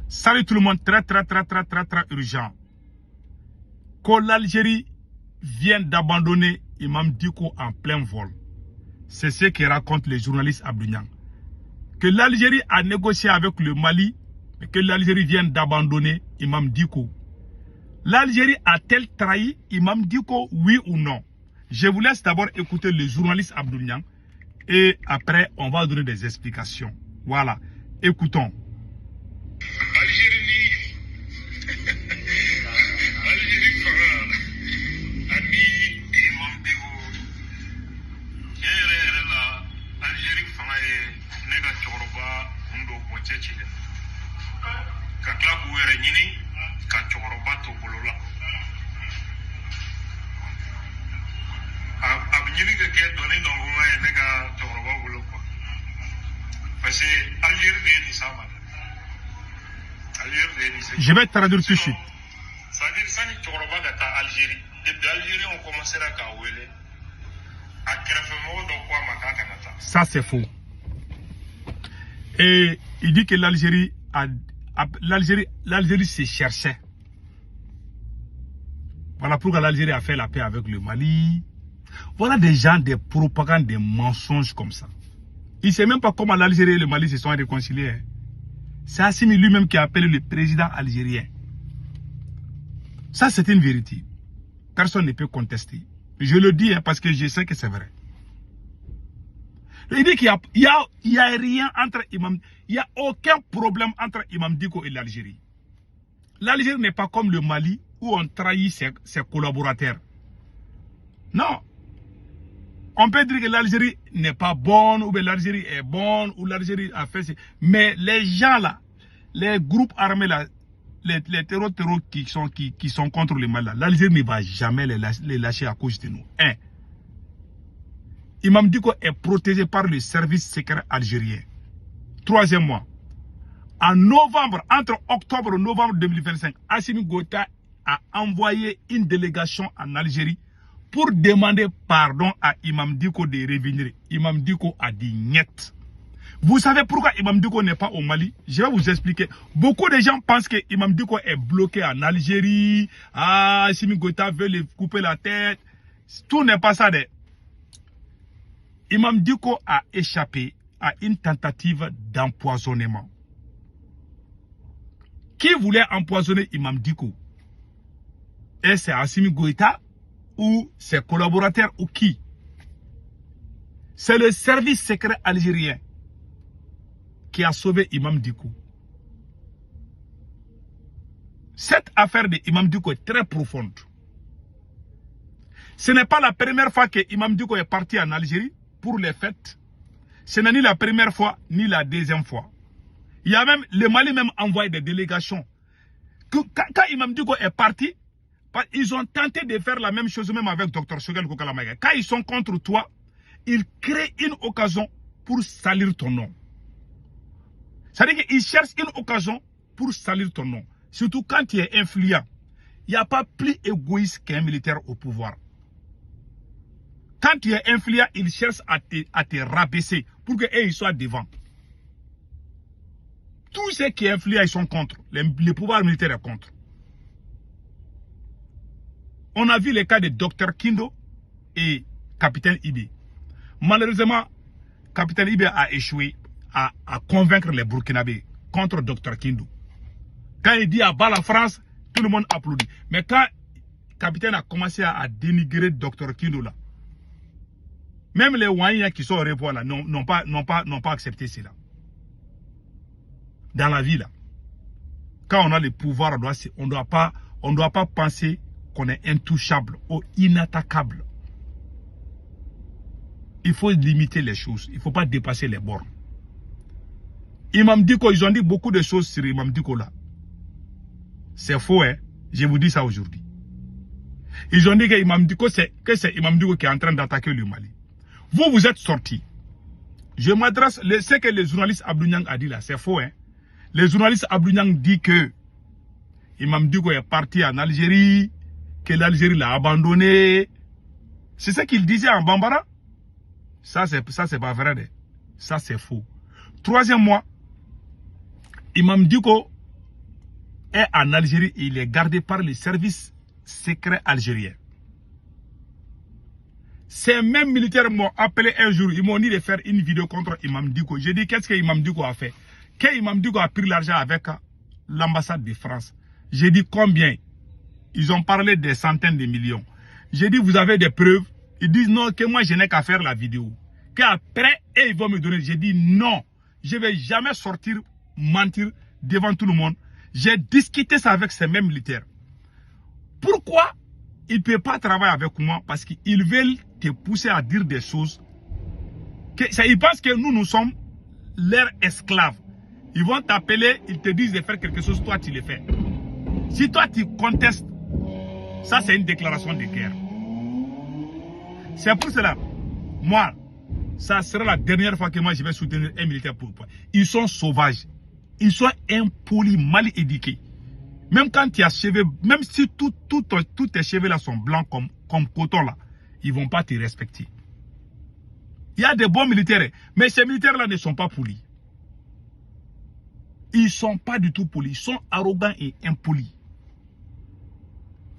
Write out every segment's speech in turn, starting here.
Salut tout le monde, très urgent. Que l'Algérie vient d'abandonner Imam Dicko en plein vol. C'est ce que racontent les journalistes Abdou-Niang. Que l'Algérie a négocié avec le Mali, mais que l'Algérie vient d'abandonner Imam Dicko. L'Algérie a-t-elle trahi Imam Dicko, oui ou non? Je vous laisse d'abord écouter le journaliste Abdou-Niang et après on va donner des explications. Voilà, écoutons. Je vais traduire tout de suite. Ça c'est faux. Et il dit que l'Algérie se cherchait. Voilà pourquoi l'Algérie a fait la paix avec le Mali. Voilà des gens, des propagandes, des mensonges comme ça. Il ne sait même pas comment l'Algérie et le Mali se sont réconciliés. C'est Assimi lui-même qui a appelé le président algérien. Ça, c'est une vérité. Personne ne peut contester. Je le dis parce que je sais que c'est vrai. Il dit qu'il n'y a rien entre Imam. Il n'y a aucun problème entre Imam Dicko et l'Algérie. L'Algérie n'est pas comme le Mali où on trahit ses collaborateurs. Non. On peut dire que l'Algérie n'est pas bonne, ou bien l'Algérie est bonne, ou l'Algérie a fait... Mais les gens là, les groupes armés là, les terroristes qui sont contre le Mali là, l'Algérie ne va jamais les lâcher à cause de nous. Un. Imam Dicko est protégé par le service secret algérien. Troisièmement, en novembre, entre octobre et novembre 2025, Assimi Goïta a envoyé une délégation en Algérie pour demander pardon à Imam Dicko de revenir. Imam Dicko a dit niet. Vous savez pourquoi Imam Dicko n'est pas au Mali? Je vais vous expliquer. Beaucoup de gens pensent que Imam Dicko est bloqué en Algérie. Ah, Assimi Goïta veut lui couper la tête. Tout n'est pas ça. Imam Dicko a échappé à une tentative d'empoisonnement. Qui voulait empoisonner Imam Dicko? Et c'est Assimi Goïta ou ses collaborateurs ou qui? C'est le service secret algérien qui a sauvé Imam Dicko. Cette affaire de Imam Dicko est très profonde. Ce n'est pas la première fois que Imam Dicko est parti en Algérie pour les fêtes. Ce n'est ni la première fois ni la deuxième fois. Il y a même le Mali même envoyé des délégations. Quand Imam Dicko est parti, ils ont tenté de faire la même chose même avec Dr Choguel Kokalamaga. Quand ils sont contre toi, ils créent une occasion pour salir ton nom. C'est-à-dire qu'ils cherchent une occasion pour salir ton nom. Surtout quand tu es influent. Il n'y a pas plus égoïste qu'un militaire au pouvoir. Quand tu es influent, ils cherchent à te rabaisser pour qu'ils soient devant. Tous ceux qui sont influents, ils sont contre. Le pouvoir militaire est contre. On a vu les cas de Dr Kindo et Capitaine Ibe. Malheureusement, Capitaine Ibe a échoué à convaincre les Burkinabés contre Dr Kindo. Quand il dit à bas la France, tout le monde applaudit. Mais quand Capitaine a commencé à dénigrer Dr Kindo là, même les Ouaïens qui sont au revoir là n'ont pas accepté cela. Dans la vie là, quand on a le pouvoir, on ne doit pas penser qu'on est intouchable ou inattaquable. Il faut limiter les choses. Il ne faut pas dépasser les bornes. Imam Dicko, ils ont dit beaucoup de choses sur Imam Dicko là. C'est faux, hein. Je vous dis ça aujourd'hui. Ils ont dit que Imam Dicko, c'est Imam Dicko qui est en train d'attaquer le Mali. Vous êtes sortis. Je m'adresse, ce que le journaliste Abdou-Niang a dit là, c'est faux, hein. Le journaliste Abdou-Niang dit que Imam Dicko est parti en Algérie, que l'Algérie l'a abandonné. C'est ce qu'il disait en Bambara. Ça, c'est pas vrai. Ça, c'est faux. Troisième mois, Imam Dicko est en Algérie et il est gardé par les services secrets algériens. Ces mêmes militaires m'ont appelé un jour, ils m'ont dit de faire une vidéo contre Imam Dicko. J'ai dit, qu'est-ce que Imam Dicko a fait? Que Imam Dicko a pris l'argent avec l'ambassade de France. J'ai dit combien? Ils ont parlé des centaines de millions. J'ai dit, vous avez des preuves? Ils disent non, que moi je n'ai qu'à faire la vidéo. Qu'après, ils vont me donner. J'ai dit non, je ne vais jamais sortir, mentir devant tout le monde. J'ai discuté ça avec ces mêmes militaires. Pourquoi ils ne peuvent pas travailler avec moi? Parce qu'ils veulent te pousser à dire des choses. Ils pensent que nous sommes leurs esclaves. Ils vont t'appeler, ils te disent de faire quelque chose, toi tu le fais. Si toi tu contestes, ça c'est une déclaration de guerre. C'est pour cela, moi, ça sera la dernière fois que moi je vais soutenir un militaire pour toi. Ils sont sauvages. Ils sont impolis, mal éduqués. Même quand tu as cheveux, même si tous tes cheveux là sont blancs comme coton là, ils ne vont pas te respecter. Il y a des bons militaires, mais ces militaires là ne sont pas polis. Ils ne sont pas du tout polis, ils sont arrogants et impolis.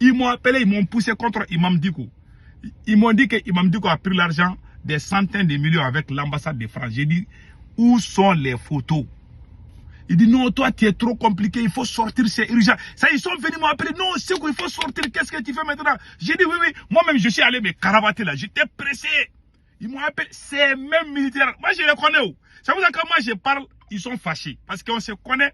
Ils m'ont appelé, ils m'ont poussé contre Imam Dicko. Ils m'ont dit que Imam Dicko a pris l'argent des centaines de millions avec l'ambassade de France. J'ai dit, où sont les photos? Il dit, non, toi, tu es trop compliqué, il faut sortir, c'est urgent. Ça, ils sont venus m'appeler, non, c'est qu'il faut sortir, qu'est-ce que tu fais maintenant? J'ai dit, oui, oui, moi-même, je suis allé me caravater là, j'étais pressé. Ils m'ont appelé, ces mêmes militaires, moi, je les connais. Ça veut dire que moi, je parle, ils sont fâchés, parce qu'on se connaît.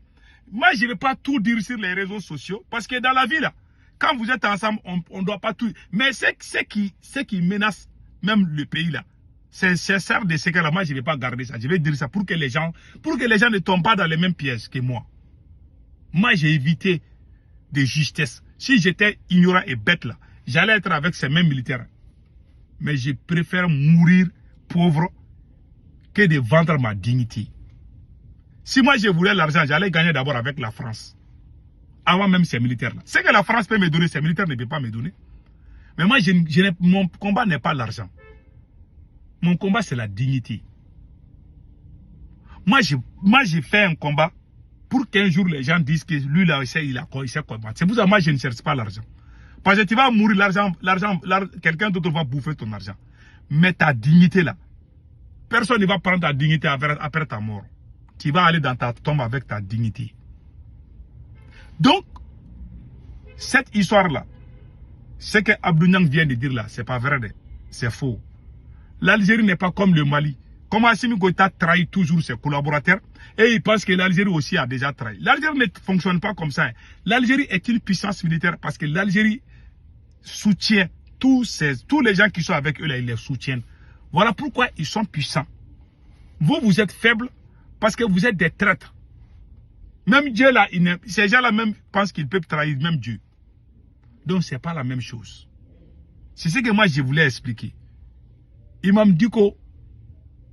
Moi, je ne vais pas tout dire sur les réseaux sociaux, parce que dans la vie, là, quand vous êtes ensemble, on ne doit pas tout. Mais c'est qui menace même le pays, là. C'est ça de ce cas-là. Moi, je ne vais pas garder ça. Je vais dire ça pour que les gens ne tombent pas dans les mêmes pièges que moi. Moi, j'ai évité de justesse. Si j'étais ignorant et bête là, j'allais être avec ces mêmes militaires. Mais je préfère mourir pauvre que de vendre ma dignité. Si moi, je voulais l'argent, j'allais gagner d'abord avec la France. Avant même ces militaires-là. Ce que la France peut me donner, ces militaires ne peuvent pas me donner. Mais moi, mon combat n'est pas l'argent. Mon combat, c'est la dignité. Moi, j'ai fait un combat pour qu'un jour, les gens disent que lui, là, il sait combattre. C'est pour ça que moi, je ne cherche pas l'argent. Parce que tu vas mourir, quelqu'un d'autre va bouffer ton argent. Mais ta dignité, là, personne ne va prendre ta dignité après ta mort. Tu vas aller dans ta tombe avec ta dignité. Donc, cette histoire-là, ce que Abdou Niang vient de dire là, c'est pas vrai, c'est faux. L'Algérie n'est pas comme le Mali. Comme Assimi Goïta trahit toujours ses collaborateurs et il pense que l'Algérie aussi a déjà trahi. L'Algérie ne fonctionne pas comme ça. L'Algérie est une puissance militaire parce que l'Algérie soutient tous les gens qui sont avec eux là, ils les soutiennent. Voilà pourquoi ils sont puissants. Vous êtes faibles parce que vous êtes des traîtres. Même Dieu là, ces gens là même pensent qu'ils peuvent trahir même Dieu. Donc c'est pas la même chose. C'est ce que moi je voulais expliquer. Imam Dicko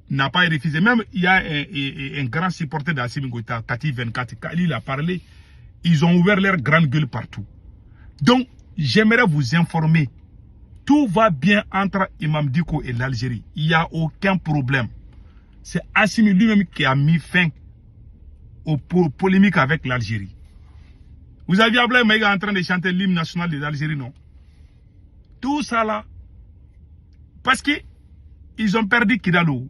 n'a pas refusé. Même il y a un grand supporter d'Assimi Goïta, Kati 24, quand il a parlé, ils ont ouvert leur grande gueule partout. Donc, j'aimerais vous informer. Tout va bien entre Imam Dicko et l'Algérie. Il n'y a aucun problème. C'est Assimi lui-même qui a mis fin aux polémiques avec l'Algérie. Vous aviez Ablaye Maïga en train de chanter l'hymne national de l'Algérie, non? Tout ça là, parce que ils ont perdu Kidal. Il ne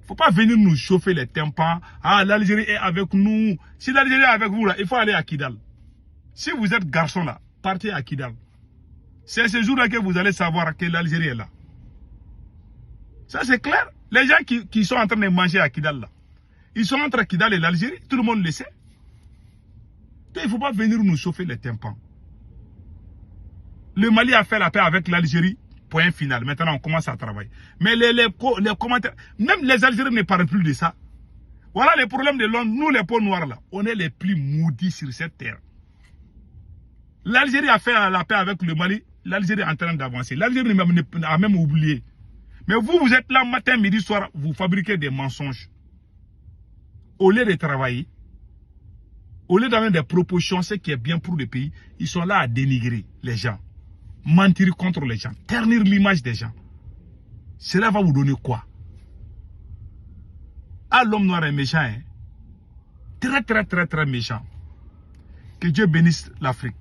faut pas venir nous chauffer les tympans. Ah, l'Algérie est avec nous. Si l'Algérie est avec vous, là, il faut aller à Kidal. Si vous êtes garçon là, partez à Kidal. C'est ce jour-là que vous allez savoir que l'Algérie est là. Ça, c'est clair. Les gens qui sont en train de manger à Kidal là, ils sont entre Kidal et l'Algérie. Tout le monde le sait. Donc, il ne faut pas venir nous chauffer les tympans. Le Mali a fait la paix avec l'Algérie. Point final. Maintenant, on commence à travailler. Mais les commentaires, même les Algériens ne parlent plus de ça. Voilà les problèmes de l'homme. Nous, les peaux noires, là, on est les plus maudits sur cette terre. L'Algérie a fait la paix avec le Mali. L'Algérie est en train d'avancer. l'Algérie a même oublié. Mais vous êtes là matin, midi, soir, vous fabriquez des mensonges. Au lieu de travailler, au lieu d'avoir des propositions, ce qui est bien pour le pays, ils sont là à dénigrer les gens. Mentir contre les gens, ternir l'image des gens. Cela va vous donner quoi? Ah, l'homme noir est méchant, hein? Très méchant. Que Dieu bénisse l'Afrique.